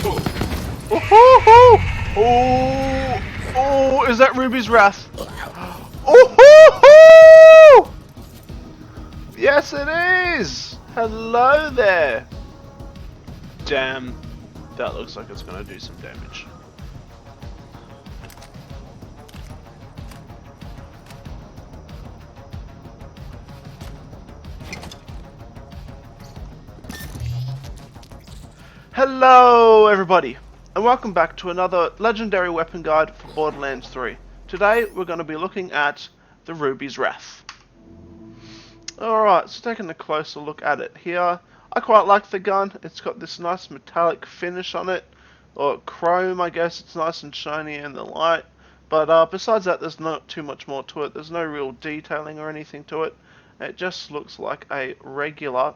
Oh, oh, is that Rubies Wrath? Oh, yes it is! Hello there! Damn, that looks like it's gonna do some damage. Hello everybody, and welcome back to another legendary weapon guide for Borderlands 3. Today we're going to be looking at the Rubies Wrath. Alright, so taking a closer look at it here. I quite like the gun. It's got this nice metallic finish on it, or chrome I guess. It's nice and shiny in the light. But besides that, there's not too much more to it. There's no real detailing or anything to it. It just looks like a regular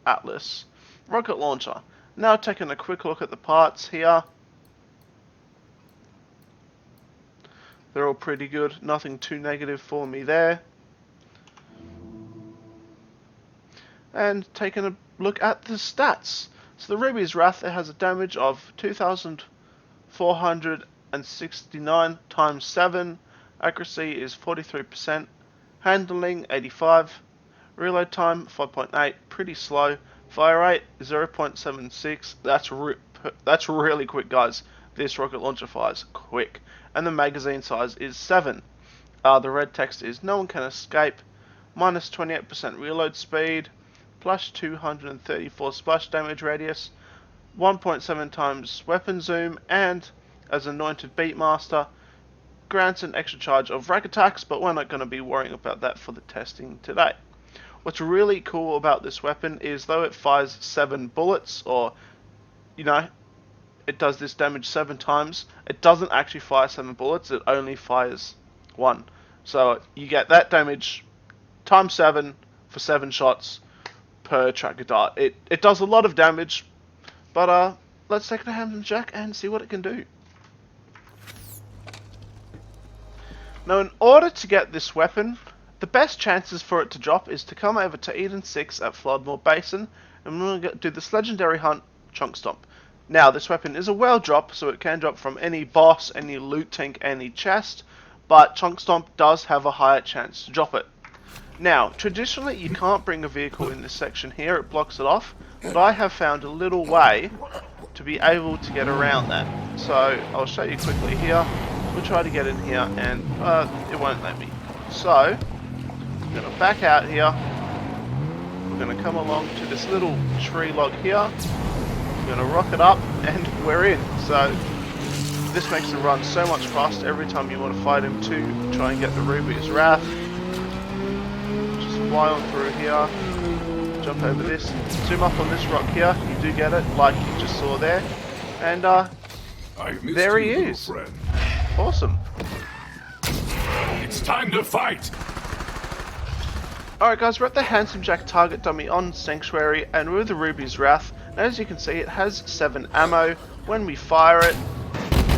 Atlas rocket launcher. Now taking a quick look at the parts here. They're all pretty good, nothing too negative for me there. And taking a look at the stats. So the Rubies Wrath, it has a damage of 2,469 times 7. Accuracy is 43%. Handling 85. Reload time 5.8, pretty slow. Fire rate 0.76. That's really quick, guys. This rocket launcher fires quick. And the magazine size is 7. The red text is no one can escape. Minus 28% reload speed. Plus 234 splash damage radius. 1.7 times weapon zoom. And as Anointed Beatmaster, grants an extra charge of rack attacks, but we're not going to be worrying about that for the testing today. What's really cool about this weapon is though it fires 7 bullets, or, you know, it does this damage 7 times, it doesn't actually fire 7 bullets, it only fires 1. So you get that damage times 7 for 7 shots per tracker dart. It does a lot of damage, but let's take it to Hampton Jack and see what it can do. Now in order to get this weapon, the best chances for it to drop is to come over to Eden 6 at Floodmore Basin, and we're going to do this legendary hunt, Chunk Stomp. Now, this weapon is a well drop, so it can drop from any boss, any loot tank, any chest, but Chunk Stomp does have a higher chance to drop it. Now, traditionally you can't bring a vehicle in this section here, it blocks it off, but I have found a little way to be able to get around that. So, I'll show you quickly here. We'll try to get in here, and it won't let me. So, we're going to back out here. We're going to come along to this little tree log here. We're going to rock it up, and we're in. So this makes the run so much faster every time you want to fight him to try and get the Rubies Wrath. Just fly on through here. Jump over this. Zoom up on this rock here. You do get it, like you just saw there. And there he is. Awesome. It's time to fight! Alright guys, we're at the Handsome Jack target dummy on Sanctuary, and with the Rubies Wrath, and as you can see it has 7 ammo. When we fire it,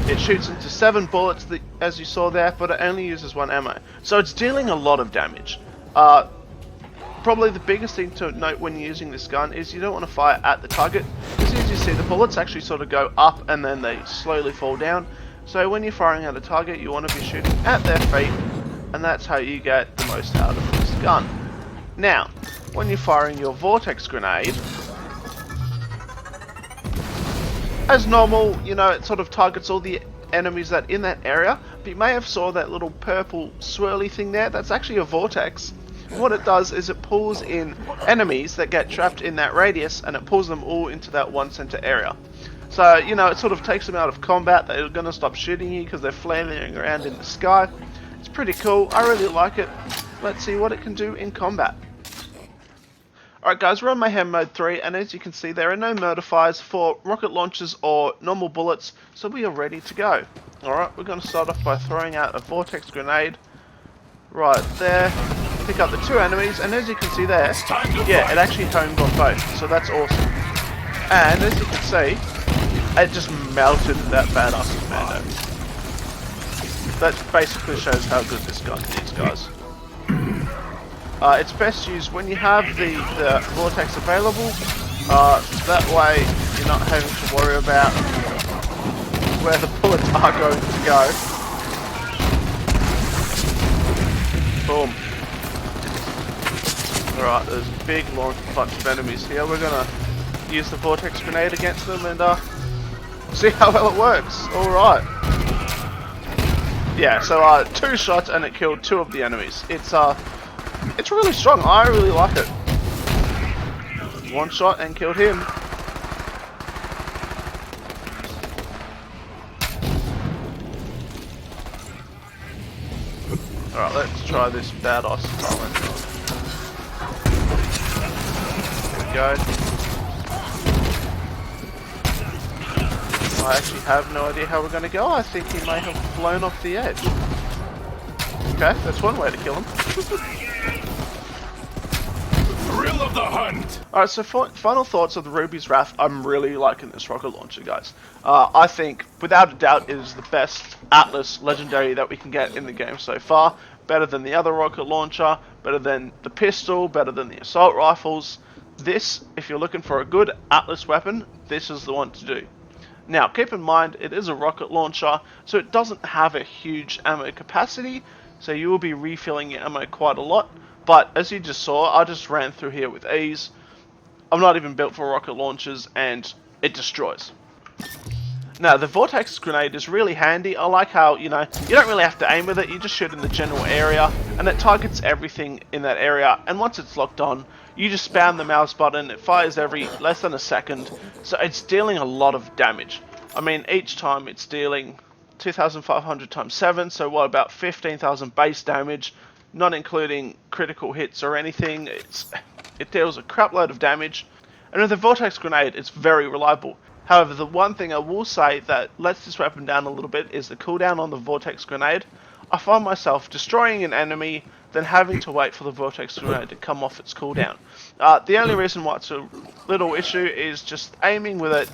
it shoots into 7 bullets, as you saw there, but it only uses 1 ammo. So it's dealing a lot of damage. Probably the biggest thing to note when you're using this gun is you don't want to fire at the target, because as you see the bullets actually sort of go up and then they slowly fall down. So when you're firing at a target, you want to be shooting at their feet, and that's how you get the most out of this gun. Now, when you're firing your vortex grenade, as normal, you know, it sort of targets all the enemies that in that area, but you may have saw that little purple swirly thing there, that's actually a vortex. What it does is it pulls in enemies that get trapped in that radius, and it pulls them all into that one center area. So, you know, it sort of takes them out of combat. They're going to stop shooting you because they're flailing around in the sky. It's pretty cool. I really like it. Let's see what it can do in combat. Alright guys, we're on Mayhem Mode 3, and as you can see there are no modifiers for rocket launchers or normal bullets, so we are ready to go. Alright, we're going to start off by throwing out a vortex grenade. Right there. Pick up the 2 enemies, and as you can see there, yeah, it actually homed on both, so that's awesome. And as you can see, it just melted that badass commando. That basically shows how good this gun is, guys. It's best used when you have the vortex available. That way you're not having to worry about where the bullets are going to go. Boom. Alright, there's a big long bunch of enemies here. We're gonna use the vortex grenade against them and see how well it works. Alright. Yeah, so 2 shots and it killed 2 of the enemies. It's really strong. I really like it. 1 shot and killed him. Alright, let's try this badass talent. There we go. I actually have no idea how we're going to go. I think he may have blown off the edge. Okay, that's one way to kill him. Thrill of the hunt! Alright, so final thoughts of the Rubies Wrath. I'm really liking this rocket launcher, guys. I think, without a doubt, it is the best Atlas legendary that we can get in the game so far. Better than the other rocket launcher, better than the pistol, better than the assault rifles. This, if you're looking for a good Atlas weapon, this is the one to do. Now, keep in mind, it is a rocket launcher, so it doesn't have a huge ammo capacity, so you will be refilling your ammo quite a lot. But, as you just saw, I just ran through here with ease. I'm not even built for rocket launchers, and it destroys. Now, the vortex grenade is really handy. I like how, you don't really have to aim with it, you just shoot in the general area, and it targets everything in that area, and once it's locked on, you just spam the mouse button, it fires every less than a second, so it's dealing a lot of damage. I mean, each time it's dealing 2,500 times 7, so what, about 15,000 base damage, not including critical hits or anything. It deals a crap load of damage, and with the vortex grenade, it's very reliable. However, the one thing I will say that lets this weapon down a little bit is the cooldown on the vortex grenade. I find myself destroying an enemy, then having to wait for the vortex grenade to come off its cooldown. The only reason why it's a little issue is just aiming with it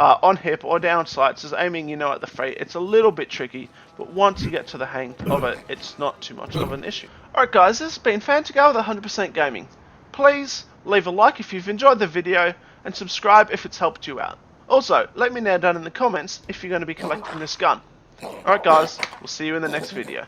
on hip or down sights. Is aiming, at the feet. It's a little bit tricky, but once you get to the hang of it, it's not too much of an issue. Alright guys, this has been Fantago with 100% Gaming. Please leave a like if you've enjoyed the video, and subscribe if it's helped you out. Also, let me know down in the comments if you're going to be collecting this gun. Alright guys, we'll see you in the next video.